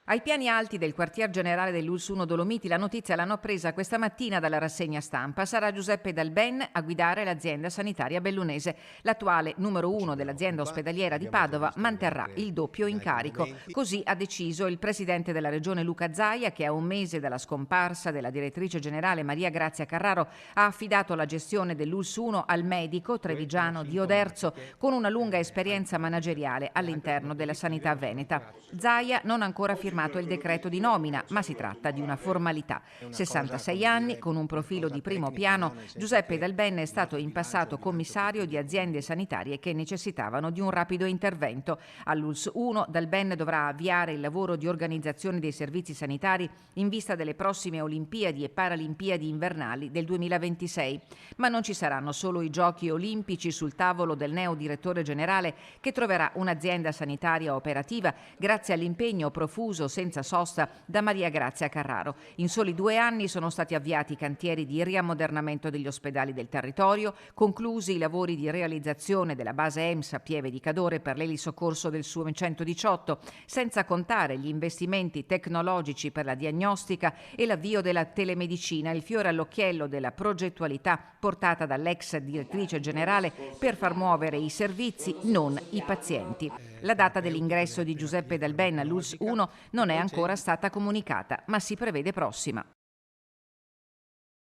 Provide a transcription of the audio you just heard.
Ai piani alti del quartier generale dell'ULSS 1 Dolomiti la notizia l'hanno appresa questa mattina dalla rassegna stampa. Sarà Giuseppe Dalben a guidare l'azienda sanitaria bellunese. L'attuale numero uno dell'azienda ospedaliera di Padova manterrà il doppio incarico. Così ha deciso il presidente della regione Luca Zaia, che a un mese dalla scomparsa della direttrice generale Maria Grazia Carraro ha affidato la gestione dell'ULSS 1 al medico trevigiano Dio Derzo con una lunga esperienza manageriale all'interno della sanità veneta. Zaia non ha ancora firmato il decreto di nomina, ma si tratta di una formalità. 66 anni, con un profilo di primo piano, Giuseppe Dalben è stato in passato commissario di aziende sanitarie che necessitavano di un rapido intervento. All'ULSS 1 Dalben dovrà avviare il lavoro di organizzazione dei servizi sanitari in vista delle prossime Olimpiadi e Paralimpiadi invernali del 2026. Ma non ci saranno solo i giochi olimpici sul tavolo del neo direttore generale, che troverà un'azienda sanitaria operativa grazie all'impegno profuso senza sosta da Maria Grazia Carraro. In soli 2 anni sono stati avviati cantieri di riammodernamento degli ospedali del territorio, conclusi i lavori di realizzazione della base EMS a Pieve di Cadore per l'elisoccorso del SUME 118, senza contare gli investimenti tecnologici per la diagnostica e l'avvio della telemedicina, il fiore all'occhiello della progettualità portata dall'ex direttrice generale per far muovere i servizi, non i pazienti. La data dell'ingresso di Giuseppe Dalben all'ULSS 1 non è ancora stata comunicata, ma si prevede prossima.